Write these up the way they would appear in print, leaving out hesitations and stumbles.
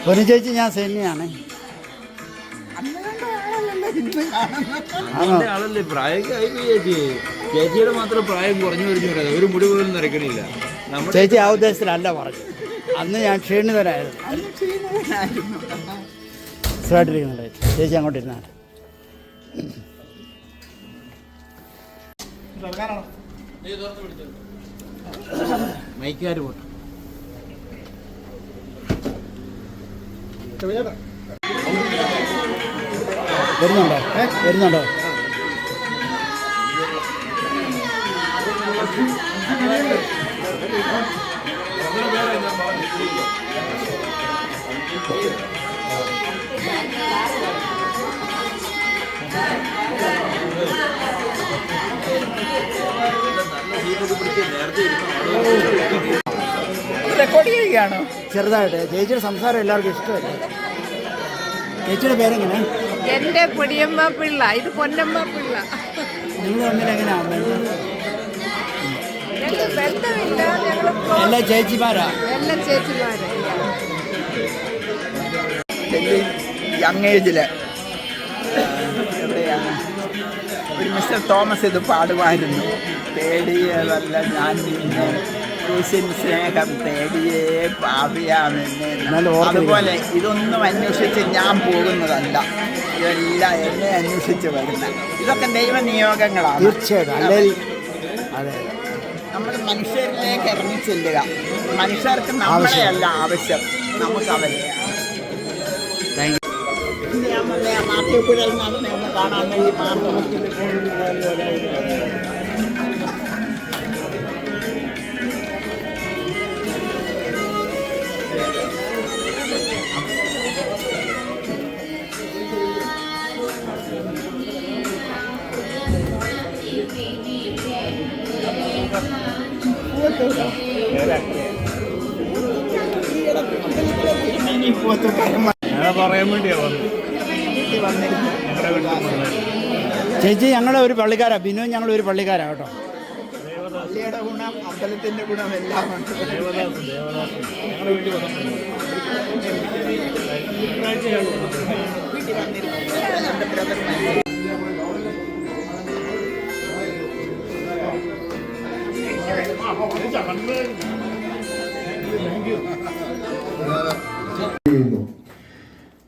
ഒരു ചേച്ചി ഞാൻ സെന്നിയാണ്. ആളല്ലേ പ്രായമൊക്കെ ആയിപ്പോ ചേച്ചിയുടെ മാത്രം പ്രായം കുറഞ്ഞു വരുന്നു പറയാം. ഒരു മുടി പോലും നിറയ്ക്കണില്ല. ചേച്ചി ആ ഉദ്ദേശത്തിലല്ല പറഞ്ഞു. അന്ന് ഞാൻ ക്ഷീണിതരായിരുന്നു. സുഖമായിട്ടിരിക്കുന്നുണ്ട്. ചേച്ചി അങ്ങോട്ട് ഇരുന്നാണ്. മൈക്കാര് പോട്ടെ. വരുന്നുണ്ടോ? വരുന്നുണ്ടോ? റെക്കോർഡ് ചെയ്യുകയാണോ? ചെറുതായിട്ട്. ചേച്ചിയുടെ സംസാരം എല്ലാവർക്കും ഇഷ്ടമല്ല. ചേച്ചിയുടെ പേരെങ്ങനെ? എൻ്റെ പൊടിയമ്മ പിള്ള, ഇത് പൊന്നമ്മ പിള്ള. നിങ്ങൾ തമ്മിൽ എങ്ങനെയാണ് ബന്ധമില്ല. എല്ലാ ചേച്ചിമാരാ? എല്ലാം ചേച്ചിമാരാ. യങ് ഏജിൽ എവിടെയാണ് ഒരു മിസ്റ്റർ തോമസ് ഇത് പാടുമായിരുന്നു. തേടിയതല്ല ഞാൻ നിന്നെ ക്രൂശിൻ സ്നേഹം തേടിയേ പാപിയാമെന്നെ. അതുപോലെ ഇതൊന്നും അന്വേഷിച്ച് ഞാൻ പോകുന്നതല്ല, ഇതെല്ലാം എന്നെ അന്വേഷിച്ച് വരുന്ന ഇതൊക്കെ ദൈവ നിയോഗങ്ങളാണ്. തീർച്ചയായിട്ടും. അതെ, നമ്മൾ മനുഷ്യരിലേക്ക് ഇറങ്ങി ചെല്ലുക. മനുഷ്യർക്ക് നമ്മളെയല്ല ആവശ്യം, നമുക്ക് അവരെ. മാറ്റിപ്പുഴയിൽ നടന്ന് ഒന്ന് കാണാൻ ഈ മാർഗത്തിൽ പറയാൻ വേണ്ടിയാ ചേച്ചി ഞങ്ങളുടെ ഒരു പള്ളിക്കാരാ. ബിനു ഞങ്ങൾ ഒരു പള്ളിക്കാരാ കേട്ടോ. പള്ളിയുടെ ഗുണം അമ്പലത്തിന്റെ ഗുണം എല്ലാം ഉണ്ട്.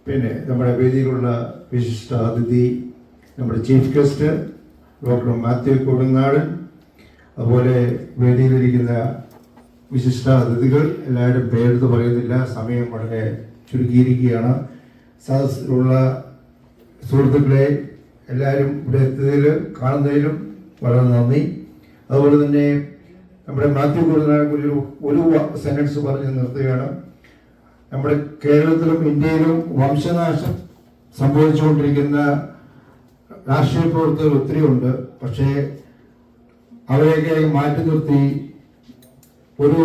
പിന്നെ നമ്മുടെ വേദിയിലുള്ള വിശിഷ്ട അതിഥി, നമ്മുടെ ചീഫ് ഗസ്റ്റ് ഡോക്ടർ മാത്യു കൊടുങ്ങാടൻ, അതുപോലെ വേദിയിലിരിക്കുന്ന വിശിഷ്ട അതിഥികൾ, എല്ലാവരും പേരെടുത്ത് പറയുന്നില്ല, സമയം വളരെ ചുരുക്കിയിരിക്കുകയാണ്. സദസ്സിലുള്ള സുഹൃത്തുക്കളെ എല്ലാവരും ഇവിടെ എത്തിയതിൽ കാണുന്നതിലും വളരെ നന്ദി. അതുപോലെ തന്നെ നമ്മുടെ മാത്യു കൊടുങ്ങാടൻ ഒരു സെന്റൻസ് പറഞ്ഞ് നിർത്തുകയാണ്. നമ്മുടെ കേരളത്തിലും ഇന്ത്യയിലും വംശനാശം സംഭവിച്ചുകൊണ്ടിരിക്കുന്ന രാഷ്ട്രീയ പ്രവർത്തകർ ഒത്തിരി ഉണ്ട്. പക്ഷേ അവരെയൊക്കെ മാറ്റി നിർത്തി ഒരു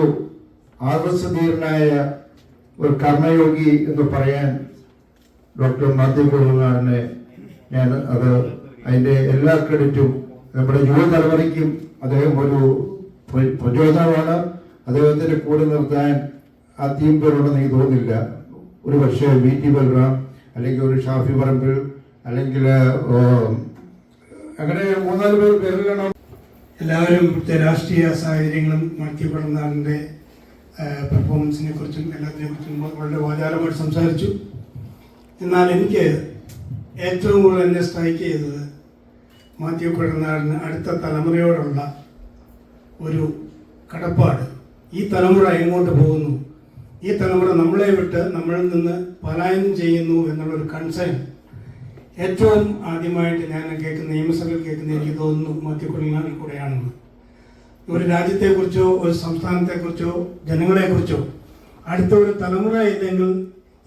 ആദർശധീരനായ ഒരു കർമ്മയോഗി എന്ന് പറയാൻ ഡോക്ടർ മാത്യു കൊടുങ്ങാടനെ ഞാൻ അതിൻ്റെ എല്ലാ ക്രെഡിറ്റും നമ്മുടെ യുവതലമുറയ്ക്കും അദ്ദേഹം ഒരു പ്രചോദനമാണ്. അദ്ദേഹത്തിൻ്റെ കൂടെ നിർത്താൻ ആ ടീം പേരുണ്ടെന്ന് എനിക്ക് തോന്നുന്നില്ല. ഒരു പക്ഷേ VT ബൽറാം, അല്ലെങ്കിൽ ഒരു ഷാഫി പറമ്പിൽ, അല്ലെങ്കിൽ അങ്ങനെ 3-4 പേരിലാണ്. എല്ലാവരും രാഷ്ട്രീയ സാഹചര്യങ്ങളും മാത്യു കൊടുങ്ങാടൻ്റെ പെർഫോമൻസിനെ കുറിച്ചും എല്ലാത്തിനെ കുറിച്ചും വളരെ വാചാലമായിട്ട് സംസാരിച്ചു. എന്നാൽ എനിക്ക് ഏറ്റവും കൂടുതൽ എന്നെ സ്ട്രൈക്ക് ചെയ്തത് മാത്യു കൊടുങ്ങാടന് അടുത്ത തലമുറയോടുള്ള ഒരു കടപ്പാട്. ഈ തലമുറ എങ്ങോട്ട് പോകുന്നു, ഈ തലമുറ നമ്മളെ വിട്ട് നമ്മളിൽ നിന്ന് പലായനം ചെയ്യുന്നു എന്നുള്ളൊരു കൺസേൺ ഏറ്റവും ആദ്യമായിട്ട് ഞാൻ കേൾക്കുന്ന, നിയമസഭയിൽ കേൾക്കുന്ന, എനിക്ക് തോന്നുന്നു മാത്യു കൊടുങ്ങാടനിൽ കൂടെയാണെന്ന്. ഒരു രാജ്യത്തെക്കുറിച്ചോ ഒരു സംസ്ഥാനത്തെക്കുറിച്ചോ ജനങ്ങളെക്കുറിച്ചോ അടുത്ത ഒരു തലമുറ ഇല്ലെങ്കിൽ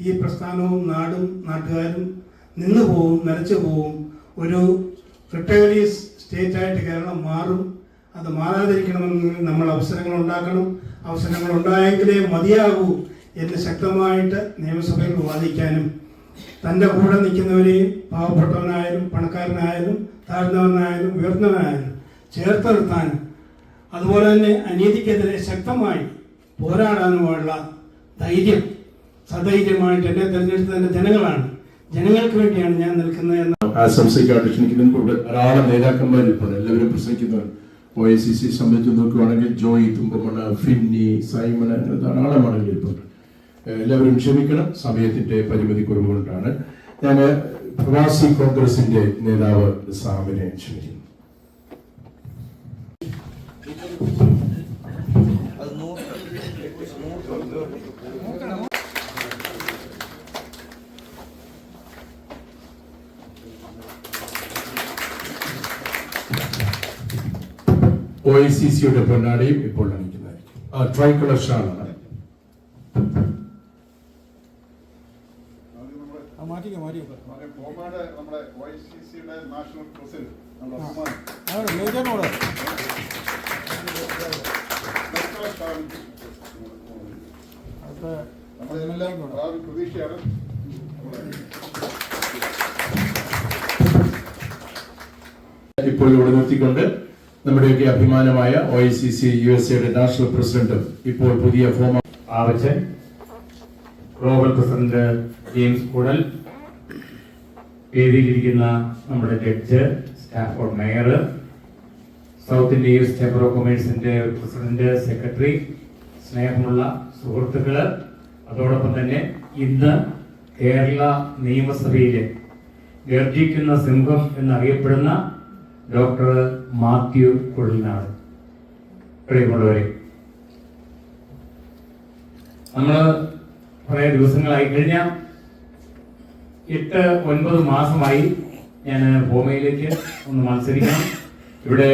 ഈ പ്രസ്ഥാനവും നാടും നാട്ടുകാരും നിന്നു പോവും, നരച്ചു പോവും. ഒരു റിട്ടയറീസ് സ്റ്റേറ്റായിട്ട് കേരളം മാറും. അത് മാറാതിരിക്കണമെങ്കിൽ നമ്മൾ അവസരങ്ങൾ ഉണ്ടാക്കണം. അവസരങ്ങൾ ഉണ്ടായെങ്കിലേ മതിയാകൂ എന്ന് ശക്തമായിട്ട് നിയമസഭയിൽ വാദിക്കാനും തൻ്റെ കൂടെ നിൽക്കുന്നവരെയും പാവപ്പെട്ടവനായാലും പണക്കാരനായാലും താഴ്ന്നവനായാലും ഉയർന്നവനായാലും ചേർത്ത് നിർത്താനും അതുപോലെ തന്നെ അനീതിക്കെതിരെ ശക്തമായി പോരാടാനുമുള്ള ധൈര്യം, സധൈര്യമായിട്ട് എന്നെ തിരഞ്ഞെടുത്തതിൻ്റെ ജനങ്ങളാണ്. ജനങ്ങൾക്ക് വേണ്ടിയാണ് ഞാൻ നിൽക്കുന്നത് എന്ന് ആശംസയ്ക്കായിട്ട് ക്ഷണിക്കുന്നതിന് ധാരാളം നേതാക്കന്മാർ ഇപ്പോൾ എല്ലാവരും പ്രസംഗിക്കുന്നവർ. OICC സംബന്ധിച്ച് നോക്കുകയാണെങ്കിൽ ജോയി തുമ്പമണ, ഫിന്നി, സൈമൺ, അങ്ങനെ ധാരാളം ആളുകൾ ഇപ്പോൾ. എല്ലാവരും ക്ഷമിക്കണം, സമയത്തിന്റെ പരിമിതി കുറവുകൊണ്ടാണ്. ഞാൻ പ്രവാസി കോൺഗ്രസിന്റെ നേതാവ് സാമിനെ ക്ഷണിക്കുന്നു. OICCയുടെ പൊന്നാടിയും ഇപ്പോൾ അണിയിക്കുന്നതായിരിക്കും. ട്രൈക്കളർ ഷാളാണ്. നമ്മുടെ OICCയുടെ നാഷണൽ പ്രസിഡന്റ് പ്രതീക്ഷയാണ്. ഇപ്പോൾ ഇവിടെ നിർത്തിക്കൊണ്ട് നമ്മുടെയൊക്കെ അഭിമാനമായ OICC USA നാഷണൽ പ്രസിഡന്റും ഇപ്പോൾ പുതിയ ഫോം ആവച്ചൻ, ഗ്ലോബൽ പ്രസിഡന്റ് ജെയിംസ് കുടൽ, വേദിയിലിരിക്കുന്ന നമ്മുടെ judge, Stafford mayor, South India US chamber of കൊമേഴ്സിന്റെ പ്രസിഡന്റ്, സെക്രട്ടറി, സ്നേഹമുള്ള സുഹൃത്തുക്കള്, അതോടൊപ്പം തന്നെ ഇന്ന് കേരള നിയമസഭയിലെ ഗർജിക്കുന്ന സിംഹം എന്നറിയപ്പെടുന്ന ഡോക്ടർ മാത്യു കുഴൽനാട്, പ്രിയമുള്ളവരെ, നമ്മൾ കുറേ ദിവസങ്ങളായി, കഴിഞ്ഞ 8-9 മാസമായി ഞാൻ ഭൂമിയിലേക്ക് ഒന്ന് മത്സരിക്കണം. ഇവിടെ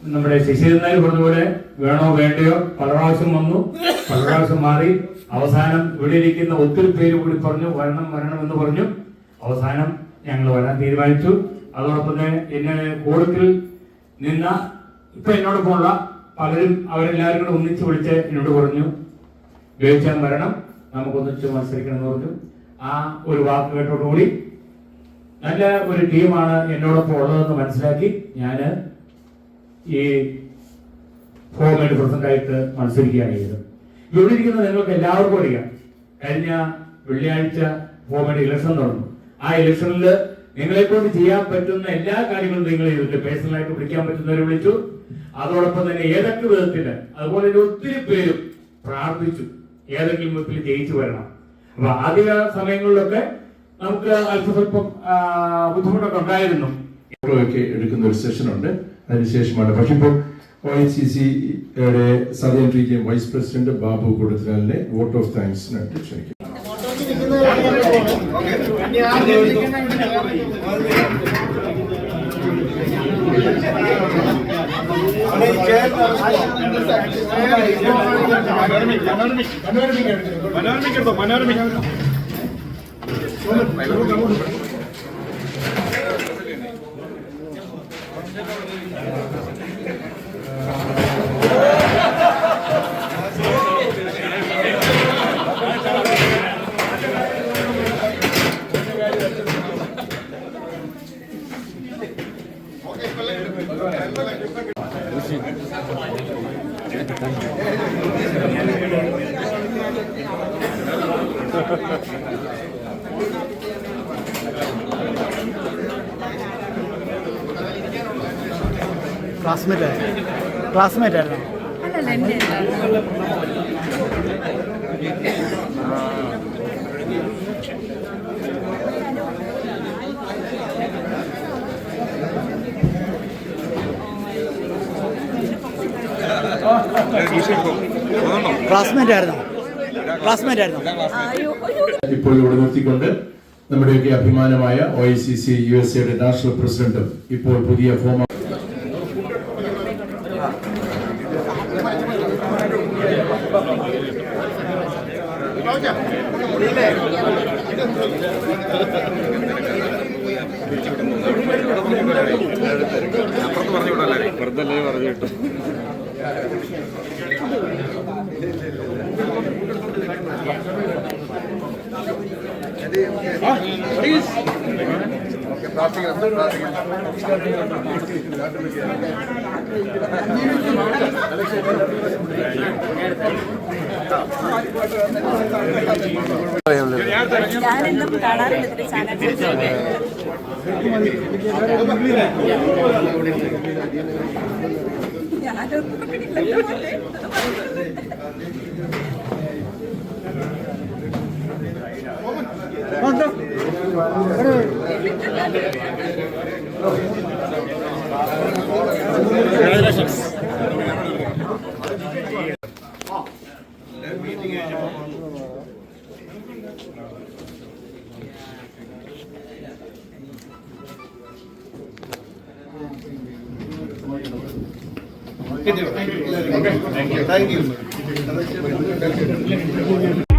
നമ്മുടെ ശശീന്ദ്രൻ നായർ പറഞ്ഞതുപോലെ വേണോ വേണ്ടയോ പല പ്രാവശ്യം വന്നു, പല പ്രാവശ്യം മാറി. അവസാനം ഇവിടെ ഇരിക്കുന്ന ഒത്തിരി പേര് കൂടി പറഞ്ഞു വരണം എന്ന് പറഞ്ഞു. അവസാനം ഞങ്ങൾ വരാൻ തീരുമാനിച്ചു. അതോടൊപ്പം തന്നെ എന്നെ കൂട്ടത്തിൽ നിന്ന ഇപ്പൊ എന്നോടൊപ്പമുള്ള പലരും അവരെല്ലാവരും കൂടെ ഒന്നിച്ച് വിളിച്ച് എന്നോട് പറഞ്ഞു വേവിച്ചാൻ വരണം, നമുക്കൊന്നിച്ച് മത്സരിക്കണം എന്ന് പറഞ്ഞു. ആ ഒരു വാക്ക് കേട്ടോടുകൂടി നല്ല ഒരു ടീമാണ് എന്നോടൊപ്പം ഉള്ളതെന്ന് മനസ്സിലാക്കി ഞാൻ ഈ ഫോർമേറ്റ് പ്രസിഡന്റായിട്ട് മത്സരിക്കുകയാണ് ചെയ്തത്. ഇവിടെ ഇരിക്കുന്ന നിങ്ങൾക്ക് എല്ലാവർക്കും അറിയാം, കഴിഞ്ഞ വെള്ളിയാഴ്ച ഫോർമേറ്റ് ഇലക്ഷൻ നടന്നു. ആ ഇലക്ഷനിൽ നിങ്ങളെ കൊണ്ട് ചെയ്യാൻ പറ്റുന്ന എല്ലാ കാര്യങ്ങളും നിങ്ങൾ ചെയ്തിട്ട്, പേഴ്സണലായിട്ട് വിളിക്കാൻ പറ്റുന്നവരെ വിളിച്ചു. അതോടൊപ്പം തന്നെ ഏതൊക്കെ വിധത്തില്, അതുപോലെ ഒത്തിരി പേരും പ്രാർത്ഥിച്ചു ഏതെങ്കിലും വിധത്തിൽ ജയിച്ചു വരണം. അപ്പൊ ആദ്യ സമയങ്ങളിലൊക്കെ നമുക്ക് അല്പസ്വല്പം ബുദ്ധിമുട്ടൊക്കെ ഉണ്ടായിരുന്നു. ഒക്കെ എടുക്കുന്ന ഒരു സെഷൻ ഉണ്ട്, അതിനുശേഷമാണ്. പക്ഷെ ഇപ്പോൾ OICCയുടെ southern region vice president Babu കൊടുത്തലിനെ വോട്ട് ഓഫ് താങ്ക്സിനായിട്ട് ക്ഷണിക്കും. ക്ലാസ്മേറ്റ് ആയിരുന്നു. ക്ലാസ്മേറ്റ് ആയിരുന്നു. ഇപ്പോൾ ഇവിടെ നിർത്തിക്കൊണ്ട് നമ്മുടെയൊക്കെ അഭിമാനമായ OICC USA നാഷണൽ പ്രസിഡന്റും ഇപ്പോൾ പുതിയ ഫോം അപ്പുറത്ത് പറഞ്ഞു വിടല്ലേ, വെറുതെ പറഞ്ഞു കിട്ടും. ഞാനെന്നും കാണാറുണ്ട് ഇതിന്റെ ചാനൽ. Thank you.